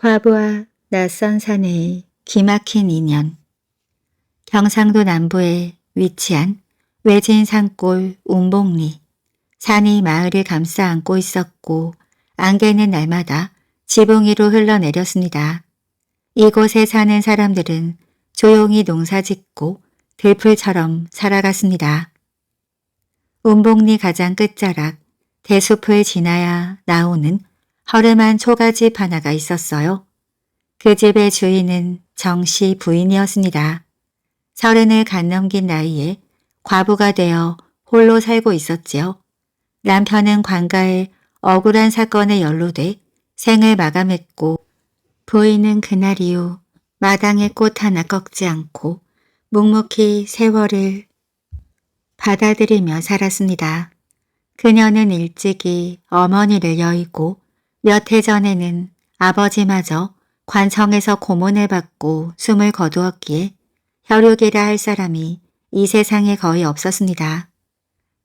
과부와 낯선 사내의 기막힌 인연. 경상도 남부에 위치한 외진 산골 운봉리. 산이 마을을 감싸 안고 있었고 안개는 날마다 지붕 위로 흘러내렸습니다. 이곳에 사는 사람들은 조용히 농사짓고 들풀처럼 살아갔습니다. 운봉리 가장 끝자락 대숲을 지나야 나오는 허름한 초가집 하나가 있었어요. 그 집의 주인은 정씨 부인이었습니다. 30을 갓 넘긴 나이에 과부가 되어 홀로 살고 있었지요. 남편은 관가에 억울한 사건에 연루돼 생을 마감했고 부인은 그날 이후 마당에 꽃 하나 꺾지 않고 묵묵히 세월을 받아들이며 살았습니다. 그녀는 일찍이 어머니를 여의고 몇 해 전에는 아버지마저 관청에서 고문을 받고 숨을 거두었기에 혈육이라 할 사람이 이 세상에 거의 없었습니다.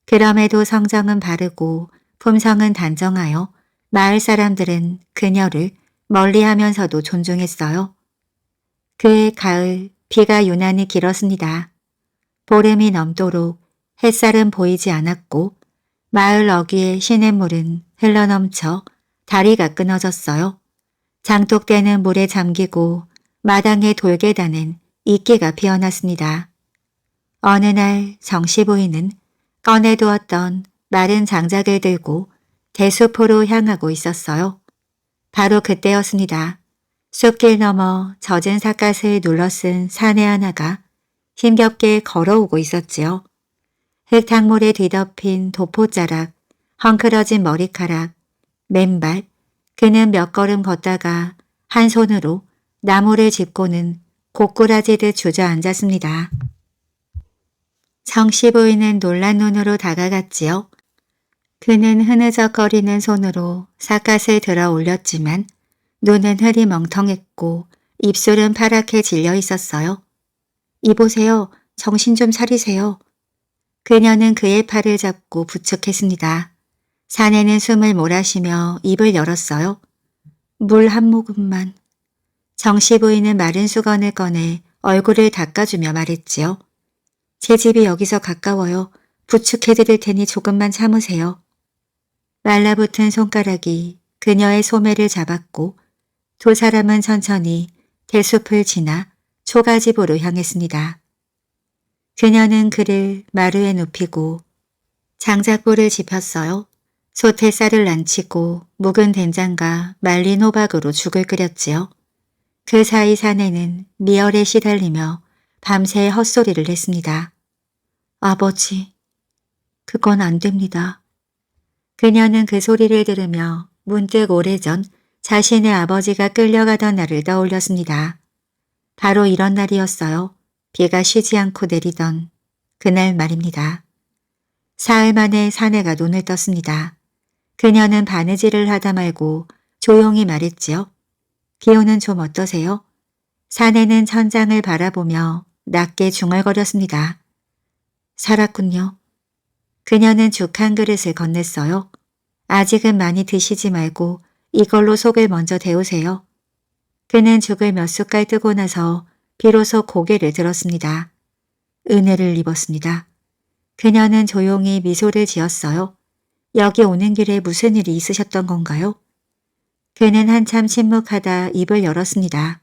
그럼에도 성정은 바르고 품성은 단정하여 마을 사람들은 그녀를 멀리하면서도 존중했어요. 그해 가을 비가 유난히 길었습니다. 보름이 넘도록 햇살은 보이지 않았고 마을 어귀의 시냇물은 흘러넘쳐 다리가 끊어졌어요. 장독대는 물에 잠기고 마당의 돌계단엔 이끼가 피어났습니다. 어느 날 정씨 부인은 꺼내두었던 마른 장작을 들고 대숲으로 향하고 있었어요. 바로 그때였습니다. 숲길 너머 젖은 삿갓을 눌러쓴 사내 하나가 힘겹게 걸어오고 있었지요. 흙탕물에 뒤덮인 도포자락, 헝클어진 머리카락, 맨발, 그는 몇 걸음 걷다가 한 손으로 나무를 짚고는 고꾸라지듯 주저앉았습니다. 정씨 부인은 놀란 눈으로 다가갔지요. 그는 흐느적거리는 손으로 삿갓을 들어 올렸지만 눈은 흐리멍텅했고 입술은 파랗게 질려 있었어요. 이보세요. 정신 좀 차리세요. 그녀는 그의 팔을 잡고 부축했습니다. 사내는 숨을 몰아쉬며 입을 열었어요. 물 한 모금만. 정씨 부인은 마른 수건을 꺼내 얼굴을 닦아주며 말했지요. 제 집이 여기서 가까워요. 부축해드릴 테니 조금만 참으세요. 말라붙은 손가락이 그녀의 소매를 잡았고 두 사람은 천천히 대숲을 지나 초가집으로 향했습니다. 그녀는 그를 마루에 눕히고 장작불을 지폈어요. 솥에 쌀을 난치고 묵은 된장과 말린 호박으로 죽을 끓였지요. 그 사이 사내는 미열에 시달리며 밤새 헛소리를 했습니다. 아버지, 그건 안 됩니다. 그녀는 그 소리를 들으며 문득 오래전 자신의 아버지가 끌려가던 날을 떠올렸습니다. 바로 이런 날이었어요. 비가 쉬지 않고 내리던 그날 말입니다. 사흘 만에 사내가 눈을 떴습니다. 그녀는 바느질을 하다 말고 조용히 말했지요. 기온은 좀 어떠세요? 사내는 천장을 바라보며 낮게 중얼거렸습니다. 살았군요. 그녀는 죽 한 그릇을 건넸어요. 아직은 많이 드시지 말고 이걸로 속을 먼저 데우세요. 그는 죽을 몇 숟갈 뜨고 나서 비로소 고개를 들었습니다. 은혜를 입었습니다. 그녀는 조용히 미소를 지었어요. 여기 오는 길에 무슨 일이 있으셨던 건가요? 그는 한참 침묵하다 입을 열었습니다.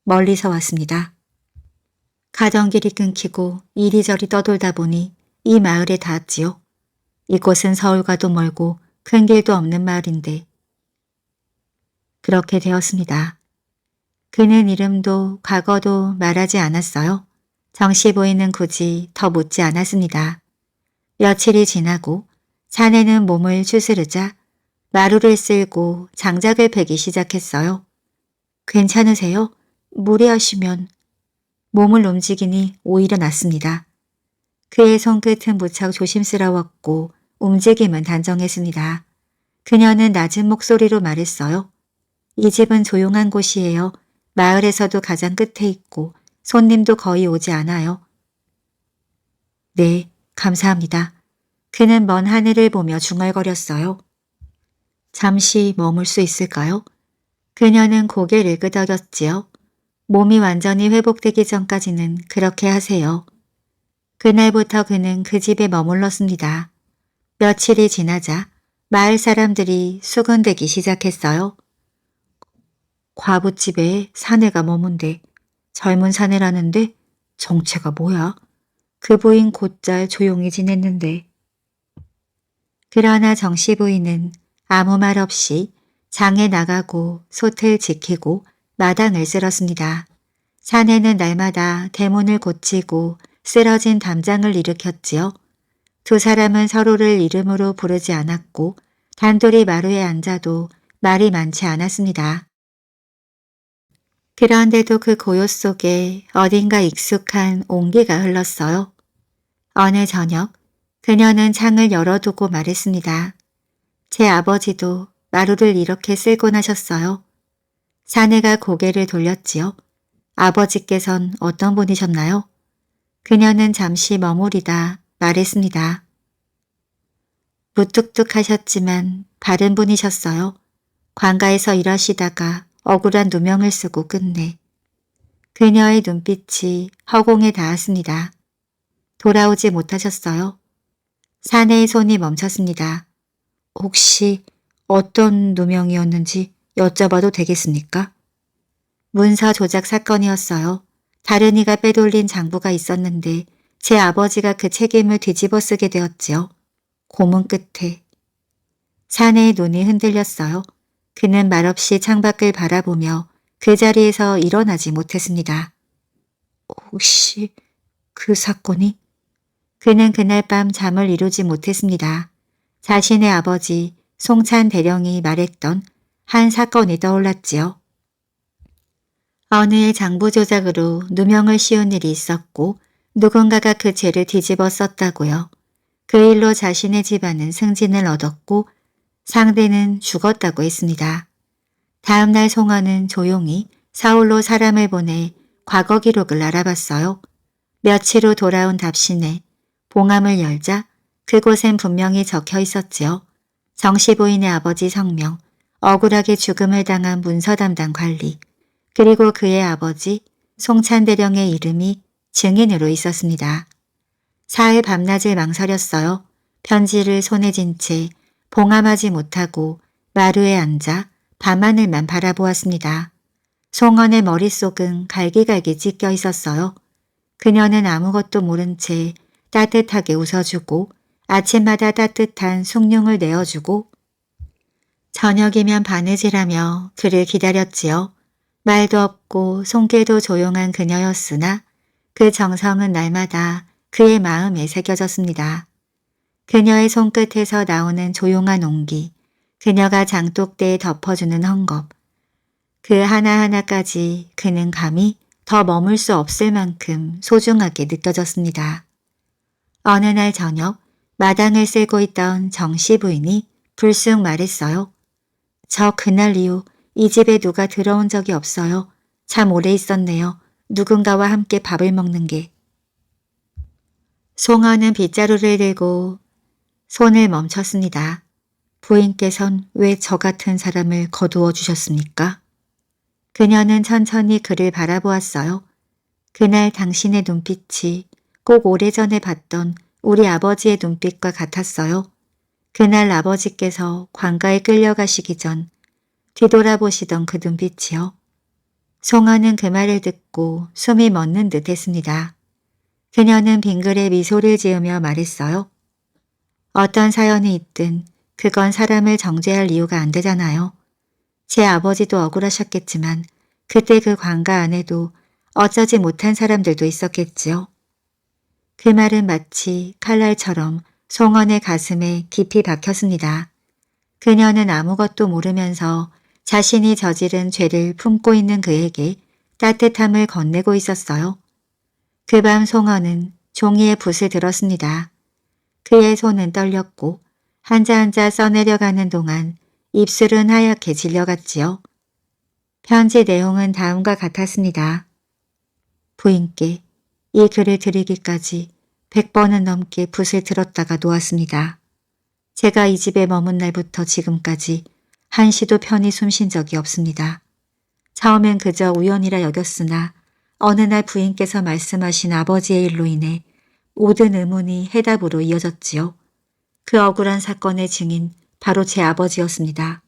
멀리서 왔습니다. 가던 길이 끊기고 이리저리 떠돌다 보니 이 마을에 닿았지요. 이곳은 서울과도 멀고 큰 길도 없는 마을인데 그렇게 되었습니다. 그는 이름도 과거도 말하지 않았어요. 정씨 부인은 굳이 더 묻지 않았습니다. 며칠이 지나고 사내는 몸을 추스르자 마루를 쓸고 장작을 패기 시작했어요. 괜찮으세요? 무리하시면. 몸을 움직이니 오히려 낫습니다. 그의 손끝은 무척 조심스러웠고 움직임은 단정했습니다. 그녀는 낮은 목소리로 말했어요. 이 집은 조용한 곳이에요. 마을에서도 가장 끝에 있고 손님도 거의 오지 않아요. 네, 감사합니다. 그는 먼 하늘을 보며 중얼거렸어요. 잠시 머물 수 있을까요? 그녀는 고개를 끄덕였지요. 몸이 완전히 회복되기 전까지는 그렇게 하세요. 그날부터 그는 그 집에 머물렀습니다. 며칠이 지나자 마을 사람들이 수군대기 시작했어요. 과부집에 사내가 머문대. 젊은 사내라는데 정체가 뭐야? 그 부인 곧잘 조용히 지냈는데. 그러나 정씨 부인은 아무 말 없이 장에 나가고 솥을 지키고 마당을 쓸었습니다. 사내는 날마다 대문을 고치고 쓰러진 담장을 일으켰지요. 두 사람은 서로를 이름으로 부르지 않았고 단둘이 마루에 앉아도 말이 많지 않았습니다. 그런데도 그 고요 속에 어딘가 익숙한 온기가 흘렀어요. 어느 저녁 그녀는 창을 열어두고 말했습니다. 제 아버지도 마루를 이렇게 쓸고 나셨어요. 사내가 고개를 돌렸지요. 아버지께선 어떤 분이셨나요? 그녀는 잠시 머무리다 말했습니다. 무뚝뚝하셨지만 바른 분이셨어요. 관가에서 일하시다가 억울한 누명을 쓰고 끝내. 그녀의 눈빛이 허공에 닿았습니다. 돌아오지 못하셨어요. 사내의 손이 멈췄습니다. 혹시 어떤 누명이었는지 여쭤봐도 되겠습니까? 문서 조작 사건이었어요. 다른 이가 빼돌린 장부가 있었는데 제 아버지가 그 책임을 뒤집어 쓰게 되었지요. 고문 끝에. 사내의 눈이 흔들렸어요. 그는 말없이 창밖을 바라보며 그 자리에서 일어나지 못했습니다. 혹시 그 사건이? 그는 그날 밤 잠을 이루지 못했습니다. 자신의 아버지 송찬 대령이 말했던 한 사건이 떠올랐지요. 어느 해 장부 조작으로 누명을 씌운 일이 있었고 누군가가 그 죄를 뒤집어 썼다고요. 그 일로 자신의 집안은 승진을 얻었고 상대는 죽었다고 했습니다. 다음 날 송어는 조용히 서울로 사람을 보내 과거 기록을 알아봤어요. 며칠 후 돌아온 답신에 봉함을 열자 그곳엔 분명히 적혀 있었지요. 정씨 부인의 아버지 성명, 억울하게 죽음을 당한 문서 담당 관리, 그리고 그의 아버지 송찬대령의 이름이 증인으로 있었습니다. 사흘 밤낮을 망설였어요. 편지를 손에 쥔 채 봉함하지 못하고 마루에 앉아 밤하늘만 바라보았습니다. 송언의 머릿속은 갈기갈기 찢겨 있었어요. 그녀는 아무것도 모른 채 따뜻하게 웃어주고 아침마다 따뜻한 숭늉을 내어주고 저녁이면 바느질하며 그를 기다렸지요. 말도 없고 손길도 조용한 그녀였으나 그 정성은 날마다 그의 마음에 새겨졌습니다. 그녀의 손끝에서 나오는 조용한 온기, 그녀가 장독대에 덮어주는 헝겊, 그 하나하나까지 그는 감히 더 머물 수 없을 만큼 소중하게 느껴졌습니다. 어느 날 저녁 마당을 쓸고 있던 정씨 부인이 불쑥 말했어요. 저 그날 이후 이 집에 누가 들어온 적이 없어요. 참 오래 있었네요. 누군가와 함께 밥을 먹는 게. 송어는 빗자루를 들고 손을 멈췄습니다. 부인께선 왜 저 같은 사람을 거두어 주셨습니까? 그녀는 천천히 그를 바라보았어요. 그날 당신의 눈빛이 꼭 오래전에 봤던 우리 아버지의 눈빛과 같았어요. 그날 아버지께서 관가에 끌려가시기 전 뒤돌아보시던 그 눈빛이요. 송어는 그 말을 듣고 숨이 멎는 듯 했습니다. 그녀는 빙글에 미소를 지으며 말했어요. 어떤 사연이 있든 그건 사람을 정죄할 이유가 안 되잖아요. 제 아버지도 억울하셨겠지만 그때 그 관가 안에도 어쩌지 못한 사람들도 있었겠지요. 그 말은 마치 칼날처럼 송언의 가슴에 깊이 박혔습니다. 그녀는 아무것도 모르면서 자신이 저지른 죄를 품고 있는 그에게 따뜻함을 건네고 있었어요. 그 밤 송언은 종이에 붓을 들었습니다. 그의 손은 떨렸고 한자 한자 써내려가는 동안 입술은 하얗게 질려갔지요. 편지 내용은 다음과 같았습니다. 부인께 이 글을 드리기까지 100번은 넘게 붓을 들었다가 놓았습니다. 제가 이 집에 머문 날부터 지금까지 한시도 편히 숨쉰 적이 없습니다. 처음엔 그저 우연이라 여겼으나 어느 날 부인께서 말씀하신 아버지의 일로 인해 모든 의문이 해답으로 이어졌지요. 그 억울한 사건의 증인 바로 제 아버지였습니다.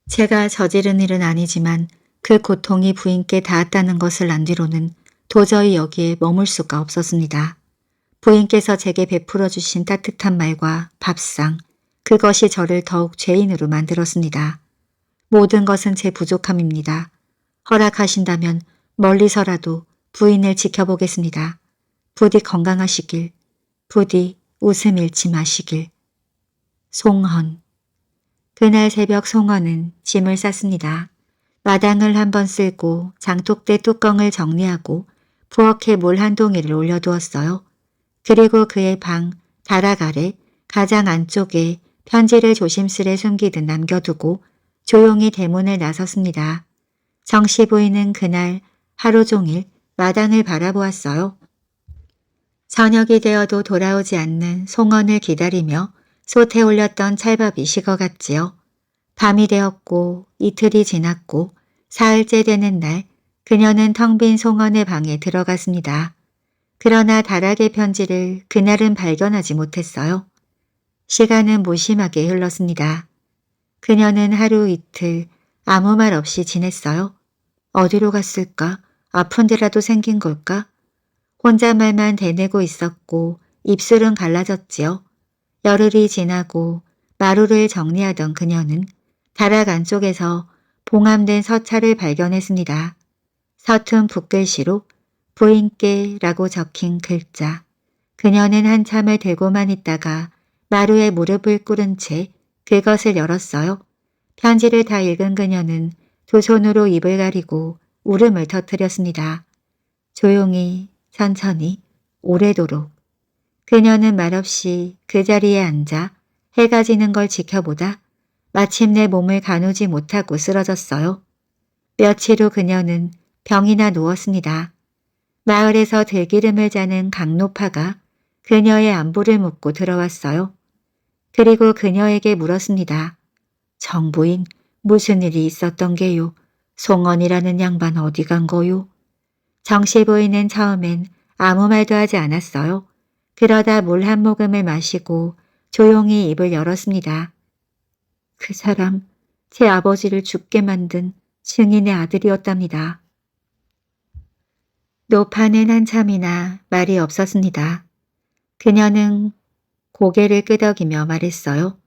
제가 저지른 일은 아니지만 그 고통이 부인께 닿았다는 것을 안 뒤로는 도저히 여기에 머물 수가 없었습니다. 부인께서 제게 베풀어 주신 따뜻한 말과 밥상, 그것이 저를 더욱 죄인으로 만들었습니다. 모든 것은 제 부족함입니다. 허락하신다면 멀리서라도 부인을 지켜보겠습니다. 부디 건강하시길, 부디 웃음 잃지 마시길. 송헌. 그날 새벽 송헌은 짐을 쌌습니다. 마당을 한번 쓸고 장독대 뚜껑을 정리하고 부엌에 물 한 동이를 올려두었어요. 그리고 그의 방 다락 아래 가장 안쪽에 편지를 조심스레 숨기듯 남겨두고 조용히 대문을 나섰습니다. 정씨 부인은 그날 하루 종일 마당을 바라보았어요. 저녁이 되어도 돌아오지 않는 송헌을 기다리며 솥에 올렸던 찰밥이 식어갔지요. 밤이 되었고 이틀이 지났고 사흘째 되는 날 그녀는 텅 빈 송헌의 방에 들어갔습니다. 그러나 다락의 편지를 그날은 발견하지 못했어요. 시간은 무심하게 흘렀습니다. 그녀는 하루 이틀 아무 말 없이 지냈어요. 어디로 갔을까? 아픈 데라도 생긴 걸까? 혼잣말만 대내고 있었고 입술은 갈라졌지요. 열흘이 지나고 마루를 정리하던 그녀는 다락 안쪽에서 봉함된 서찰을 발견했습니다. 서툰 붓글씨로 부인께라고 적힌 글자. 그녀는 한참을 들고만 있다가 마루에 무릎을 꿇은 채 그것을 열었어요. 편지를 다 읽은 그녀는 두 손으로 입을 가리고 울음을 터뜨렸습니다. 조용히, 천천히, 오래도록. 그녀는 말없이 그 자리에 앉아 해가 지는 걸 지켜보다 마침내 몸을 가누지 못하고 쓰러졌어요. 며칠 후 그녀는 병이나 누웠습니다. 마을에서 들기름을 자는 강노파가 그녀의 안부를 묻고 들어왔어요. 그리고 그녀에게 물었습니다. 정부인, 무슨 일이 있었던 게요? 송헌이라는 양반 어디 간 거요? 정씨 부인은 처음엔 아무 말도 하지 않았어요. 그러다 물 한 모금을 마시고 조용히 입을 열었습니다. 그 사람, 제 아버지를 죽게 만든 증인의 아들이었답니다. 노파는 한참이나 말이 없었습니다. 그녀는 고개를 끄덕이며 말했어요.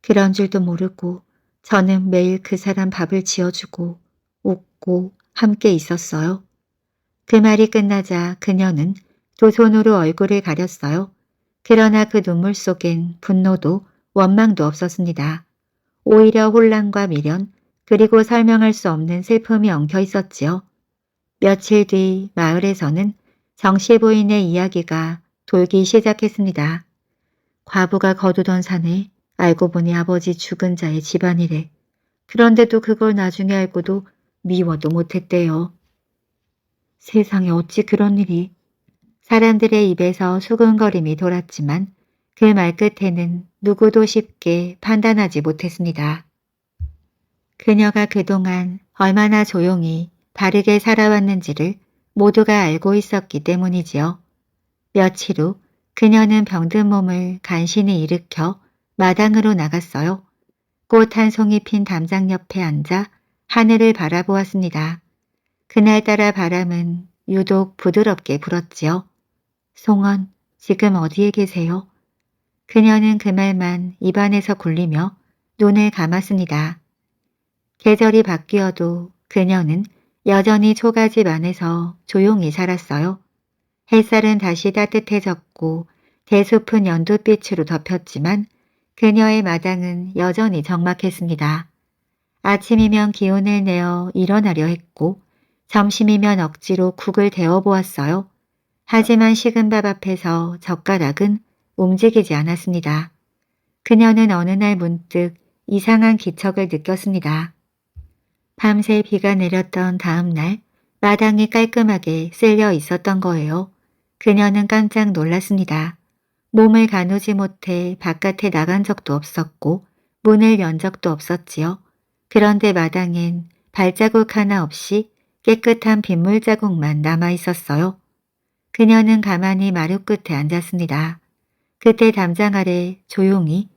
그런 줄도 모르고 저는 매일 그 사람 밥을 지어주고 웃고 함께 있었어요. 그 말이 끝나자 그녀는 두 손으로 얼굴을 가렸어요. 그러나 그 눈물 속엔 분노도 원망도 없었습니다. 오히려 혼란과 미련 그리고 설명할 수 없는 슬픔이 엉켜 있었지요. 며칠 뒤 마을에서는 정씨 부인의 이야기가 돌기 시작했습니다. 과부가 거두던 산에 알고 보니 아버지 죽은 자의 집안이래. 그런데도 그걸 나중에 알고도 미워도 못했대요. 세상에 어찌 그런 일이. 사람들의 입에서 수근거림이 돌았지만 그 말끝에는 누구도 쉽게 판단하지 못했습니다. 그녀가 그동안 얼마나 조용히 바르게 살아왔는지를 모두가 알고 있었기 때문이지요. 며칠 후 그녀는 병든 몸을 간신히 일으켜 마당으로 나갔어요. 꽃 한 송이 핀 담장 옆에 앉아 하늘을 바라보았습니다. 그날따라 바람은 유독 부드럽게 불었지요. 송헌, 지금 어디에 계세요? 그녀는 그 말만 입안에서 굴리며 눈을 감았습니다. 계절이 바뀌어도 그녀는 여전히 초가집 안에서 조용히 살았어요. 햇살은 다시 따뜻해졌고 대숲은 연두빛으로 덮였지만 그녀의 마당은 여전히 적막했습니다. 아침이면 기운을 내어 일어나려 했고 점심이면 억지로 국을 데워보았어요. 하지만 식은 밥 앞에서 젓가락은 움직이지 않았습니다. 그녀는 어느 날 문득 이상한 기척을 느꼈습니다. 밤새 비가 내렸던 다음 날 마당이 깔끔하게 쓸려 있었던 거예요. 그녀는 깜짝 놀랐습니다. 몸을 가누지 못해 바깥에 나간 적도 없었고 문을 연 적도 없었지요. 그런데 마당엔 발자국 하나 없이 깨끗한 빗물 자국만 남아 있었어요. 그녀는 가만히 마루 끝에 앉았습니다. 그때 담장 아래 조용히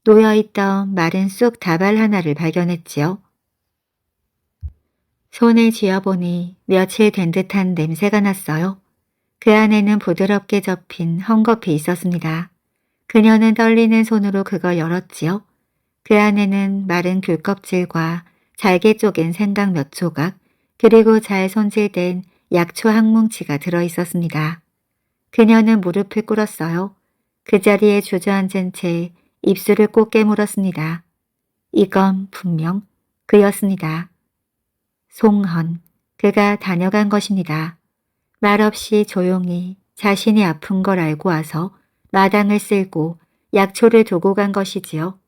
놓여있던 마른 쑥 다발 하나를 발견했지요. 손에 쥐어보니 며칠 된 듯한 냄새가 났어요. 그 안에는 부드럽게 접힌 헝겊이 있었습니다. 그녀는 떨리는 손으로 그걸 열었지요. 그 안에는 마른 귤껍질과 잘게 쪼갠 생강 몇 조각, 그리고 잘 손질된 약초 한 뭉치가 들어있었습니다. 그녀는 무릎을 꿇었어요. 그 자리에 주저앉은 채 입술을 꼭 깨물었습니다. 이건 분명 그였습니다. 송헌, 그가 다녀간 것입니다. 말없이 조용히 자신이 아픈 걸 알고 와서 마당을 쓸고 약초를 두고 간 것이지요.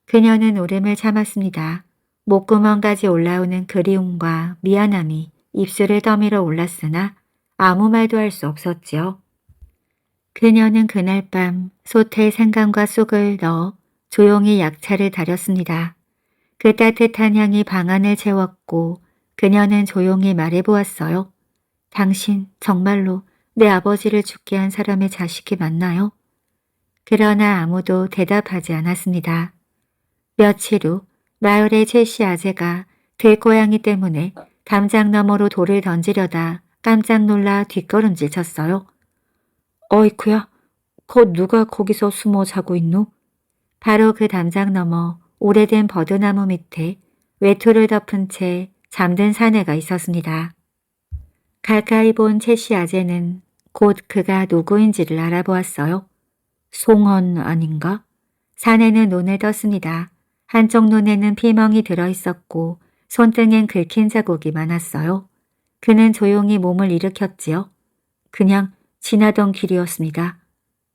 그녀는 울음을 참았습니다. 목구멍까지 올라오는 그리움과 미안함이 입술을 떠밀어 올랐으나 아무 말도 할 수 없었지요. 그녀는 그날 밤 솥에 생강과 쑥을 넣어 조용히 약차를 다렸습니다. 그 따뜻한 향이 방 안을 채웠고 그녀는 조용히 말해보았어요. 당신 정말로 내 아버지를 죽게 한 사람의 자식이 맞나요? 그러나 아무도 대답하지 않았습니다. 며칠 후 마을의 최씨 아재가 들고양이 때문에 담장 너머로 돌을 던지려다 깜짝 놀라 뒷걸음질 쳤어요. 어이쿠야, 누가 거기서 숨어 자고 있노? 바로 그 담장 너머 오래된 버드나무 밑에 외투를 덮은 채 잠든 사내가 있었습니다. 가까이 본 최씨 아재는 곧 그가 누구인지를 알아보았어요. 송헌 아닌가? 사내는 눈을 떴습니다. 한쪽 눈에는 피멍이 들어있었고 손등엔 긁힌 자국이 많았어요. 그는 조용히 몸을 일으켰지요. 그냥 지나던 길이었습니다.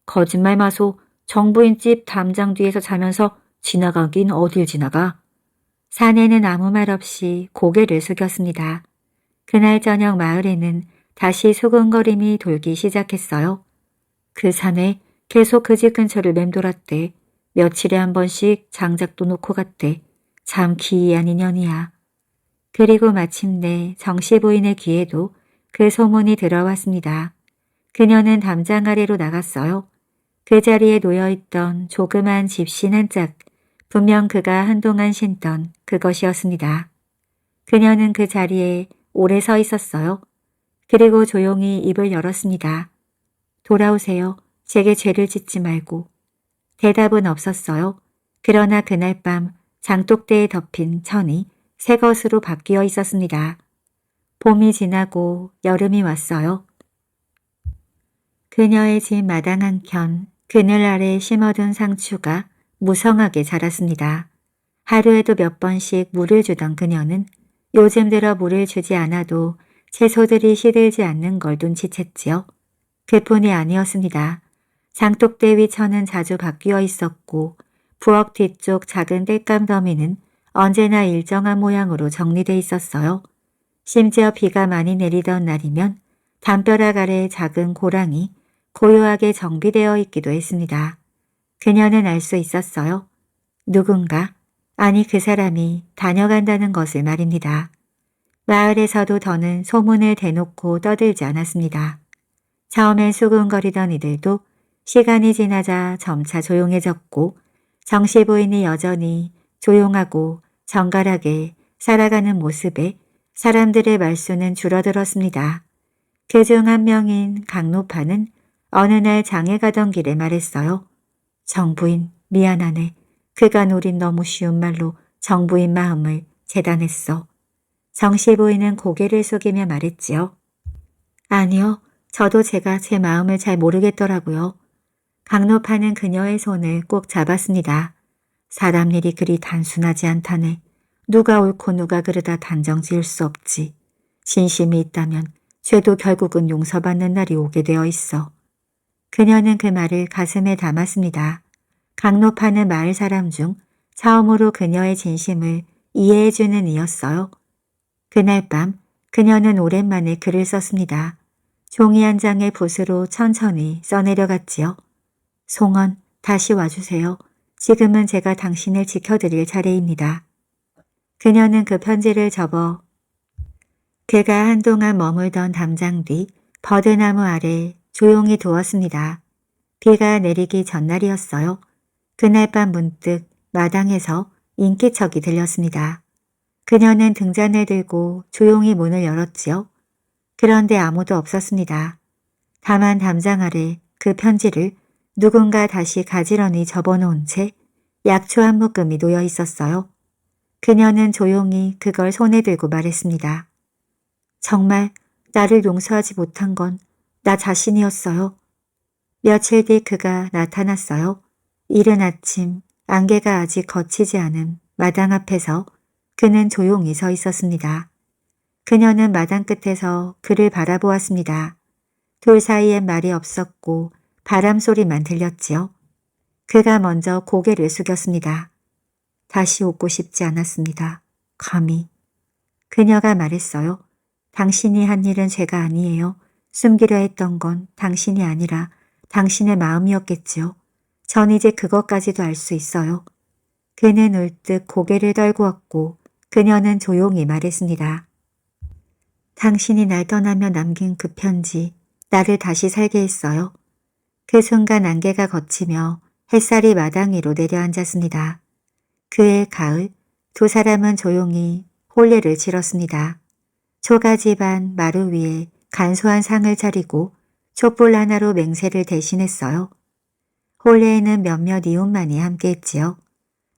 거짓말 마소. 정부인 집 담장 뒤에서 자면서 지나가긴 어딜 지나가. 사내는 아무 말 없이 고개를 숙였습니다. 그날 저녁 마을에는 다시 수근거림이 돌기 시작했어요. 그 사내 계속 그 집 근처를 맴돌았대. 며칠에 한 번씩 장작도 놓고 갔대. 참 기이한 인연이야. 그리고 마침내 정씨 부인의 귀에도 그 소문이 들어왔습니다. 그녀는 담장 아래로 나갔어요. 그 자리에 놓여있던 조그만 집신 한 짝, 분명 그가 한동안 신던 그것이었습니다. 그녀는 그 자리에 오래 서 있었어요. 그리고 조용히 입을 열었습니다. 돌아오세요. 제게 죄를 짓지 말고. 대답은 없었어요. 그러나 그날 밤 장독대에 덮인 천이 새 것으로 바뀌어 있었습니다. 봄이 지나고 여름이 왔어요. 그녀의 집 마당 한켠 그늘 아래 심어둔 상추가 무성하게 자랐습니다. 하루에도 몇 번씩 물을 주던 그녀는 요즘 들어 물을 주지 않아도 채소들이 시들지 않는 걸 눈치챘지요. 그뿐이 아니었습니다. 장독대 위 천은 자주 바뀌어 있었고 부엌 뒤쪽 작은 땔감 더미는 언제나 일정한 모양으로 정리돼 있었어요. 심지어 비가 많이 내리던 날이면 담벼락 아래 작은 고랑이 고요하게 정비되어 있기도 했습니다. 그녀는 알 수 있었어요. 누군가, 아니 그 사람이 다녀간다는 것을 말입니다. 마을에서도 더는 소문을 대놓고 떠들지 않았습니다. 처음엔 수군거리던 이들도 시간이 지나자 점차 조용해졌고 정씨 부인이 여전히 조용하고 정갈하게 살아가는 모습에 사람들의 말수는 줄어들었습니다. 그중 한 명인 강노파는 어느 날 장에 가던 길에 말했어요. 정부인 미안하네. 그가 노린 너무 쉬운 말로 정부인 마음을 재단했어. 정씨 부인은 고개를 숙이며 말했지요. 아니요. 저도 제가 제 마음을 잘 모르겠더라고요. 강노파는 그녀의 손을 꼭 잡았습니다. 사람 일이 그리 단순하지 않다네. 누가 옳고 누가 그르다 단정 지을 수 없지. 진심이 있다면 죄도 결국은 용서받는 날이 오게 되어 있어. 그녀는 그 말을 가슴에 담았습니다. 강노파는 마을 사람 중 처음으로 그녀의 진심을 이해해주는 이였어요. 그날 밤 그녀는 오랜만에 글을 썼습니다. 종이 한 장에 붓으로 천천히 써내려갔지요. 송헌, 다시 와주세요. 지금은 제가 당신을 지켜드릴 차례입니다. 그녀는 그 편지를 접어 그가 한동안 머물던 담장 뒤 버드나무 아래 조용히 두었습니다. 비가 내리기 전날이었어요. 그날 밤 문득 마당에서 인기척이 들렸습니다. 그녀는 등잔을 들고 조용히 문을 열었지요. 그런데 아무도 없었습니다. 다만 담장 아래 그 편지를 누군가 다시 가지런히 접어놓은 채 약초 한 묶음이 놓여 있었어요. 그녀는 조용히 그걸 손에 들고 말했습니다. 정말 나를 용서하지 못한 건 나 자신이었어요. 며칠 뒤 그가 나타났어요. 이른 아침 안개가 아직 걷히지 않은 마당 앞에서 그는 조용히 서 있었습니다. 그녀는 마당 끝에서 그를 바라보았습니다. 둘 사이엔 말이 없었고 바람 소리만 들렸지요. 그가 먼저 고개를 숙였습니다. 다시 웃고 싶지 않았습니다. 감히. 그녀가 말했어요. 당신이 한 일은 죄가 아니에요. 숨기려 했던 건 당신이 아니라 당신의 마음이었겠지요. 전 이제 그것까지도 알 수 있어요. 그는 울듯 고개를 떨구었고 그녀는 조용히 말했습니다. 당신이 날 떠나며 남긴 그 편지, 나를 다시 살게 했어요. 그 순간 안개가 걷히며 햇살이 마당 위로 내려앉았습니다. 그해 가을, 두 사람은 조용히 혼례를 치렀습니다. 초가집안 마루 위에 간소한 상을 차리고 촛불 하나로 맹세를 대신했어요. 혼례에는 몇몇 이웃만이 함께했지요.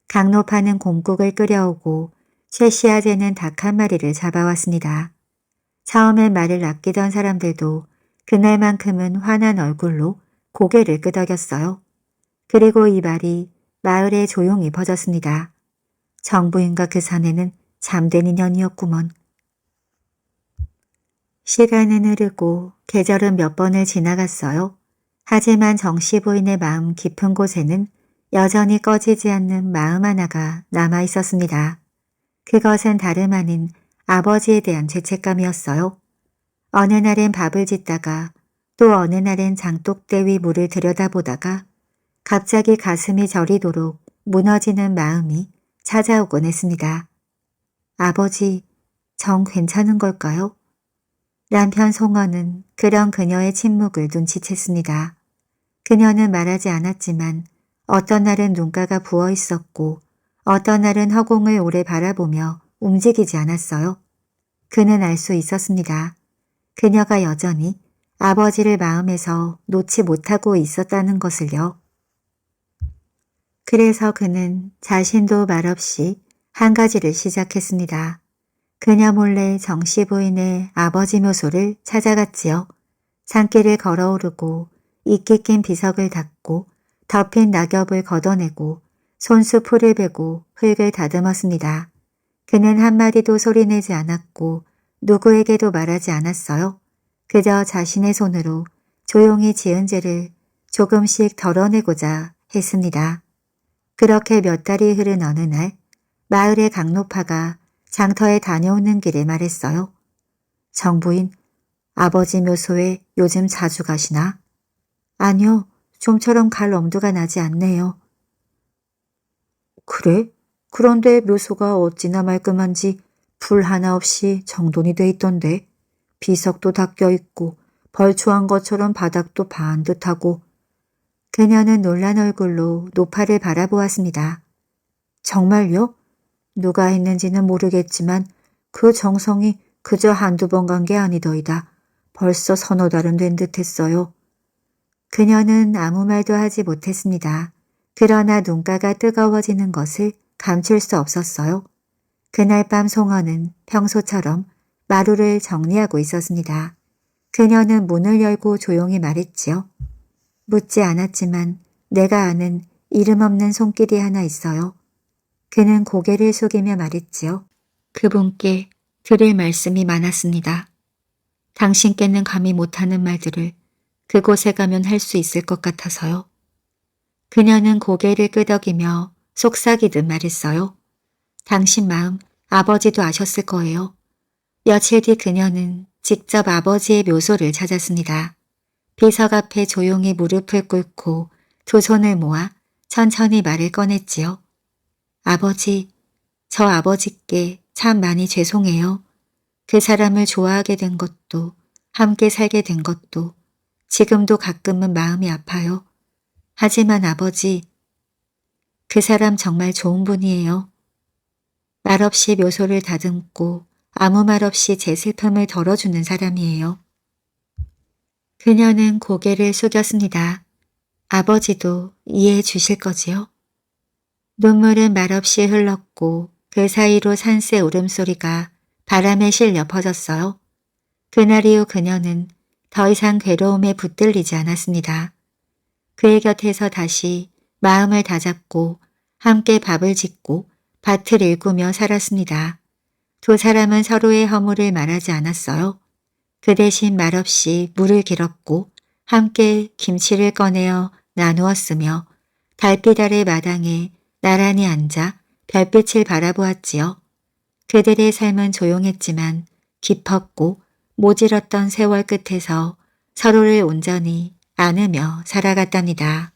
강노파는 곰국을 끓여오고 쇠시아제는 닭 한 마리를 잡아왔습니다. 처음엔 말을 아끼던 사람들도 그날만큼은 환한 얼굴로 고개를 끄덕였어요. 그리고 이 말이 마을에 조용히 퍼졌습니다. 정부인과 그 사내는 잠든 인연이었구먼. 시간은 흐르고 계절은 몇 번을 지나갔어요. 하지만 정씨 부인의 마음 깊은 곳에는 여전히 꺼지지 않는 마음 하나가 남아 있었습니다. 그것은 다름 아닌 아버지에 대한 죄책감이었어요. 어느 날엔 밥을 짓다가 또 어느 날엔 장독대 위 물을 들여다보다가 갑자기 가슴이 저리도록 무너지는 마음이 찾아오곤 했습니다. 아버지, 정 괜찮은 걸까요? 남편 송언은 그런 그녀의 침묵을 눈치챘습니다. 그녀는 말하지 않았지만 어떤 날은 눈가가 부어 있었고 어떤 날은 허공을 오래 바라보며 움직이지 않았어요. 그는 알 수 있었습니다. 그녀가 여전히 아버지를 마음에서 놓지 못하고 있었다는 것을요. 그래서 그는 자신도 말없이 한 가지를 시작했습니다. 그녀 몰래 정씨 부인의 아버지 묘소를 찾아갔지요. 산길을 걸어오르고 이끼 낀 비석을 닦고 덮인 낙엽을 걷어내고 손수 풀을 베고 흙을 다듬었습니다. 그는 한마디도 소리내지 않았고 누구에게도 말하지 않았어요. 그저 자신의 손으로 조용히 지은 죄를 조금씩 덜어내고자 했습니다. 그렇게 몇 달이 흐른 어느 날 마을의 강노파가 장터에 다녀오는 길에 말했어요. 정부인, 아버지 묘소에 요즘 자주 가시나? 아니요, 좀처럼 갈 엄두가 나지 않네요. 그래? 그런데 묘소가 어찌나 말끔한지 불 하나 없이 정돈이 돼 있던데 비석도 닦여 있고 벌초한 것처럼 바닥도 반듯하고. 그녀는 놀란 얼굴로 노파를 바라보았습니다. 정말요? 누가 했는지는 모르겠지만 그 정성이 그저 한두 번 간 게 아니더이다. 벌써 서너 달은 된 듯했어요. 그녀는 아무 말도 하지 못했습니다. 그러나 눈가가 뜨거워지는 것을 감출 수 없었어요. 그날 밤 송어는 평소처럼 마루를 정리하고 있었습니다. 그녀는 문을 열고 조용히 말했지요. 묻지 않았지만 내가 아는 이름 없는 손길이 하나 있어요. 그는 고개를 숙이며 말했지요. 그분께 드릴 말씀이 많았습니다. 당신께는 감히 못하는 말들을 그곳에 가면 할 수 있을 것 같아서요. 그녀는 고개를 끄덕이며 속삭이듯 말했어요. 당신 마음 아버지도 아셨을 거예요. 며칠 뒤 그녀는 직접 아버지의 묘소를 찾았습니다. 비석 앞에 조용히 무릎을 꿇고 두 손을 모아 천천히 말을 꺼냈지요. 아버지, 저 아버지께 참 많이 죄송해요. 그 사람을 좋아하게 된 것도 함께 살게 된 것도 지금도 가끔은 마음이 아파요. 하지만 아버지, 그 사람 정말 좋은 분이에요. 말없이 묘소를 다듬고 아무 말 없이 제 슬픔을 덜어주는 사람이에요. 그녀는 고개를 숙였습니다. 아버지도 이해해 주실 거지요? 눈물은 말없이 흘렀고 그 사이로 산새 울음소리가 바람에 실려 퍼졌어요. 그날 이후 그녀는 더 이상 괴로움에 붙들리지 않았습니다. 그의 곁에서 다시 마음을 다잡고 함께 밥을 짓고 밭을 일구며 살았습니다. 두 사람은 서로의 허물을 말하지 않았어요. 그 대신 말없이 물을 길었고 함께 김치를 꺼내어 나누었으며 달빛 아래 마당에 나란히 앉아 별빛을 바라보았지요. 그들의 삶은 조용했지만 깊었고 모질었던 세월 끝에서 서로를 온전히 안으며 살아갔답니다.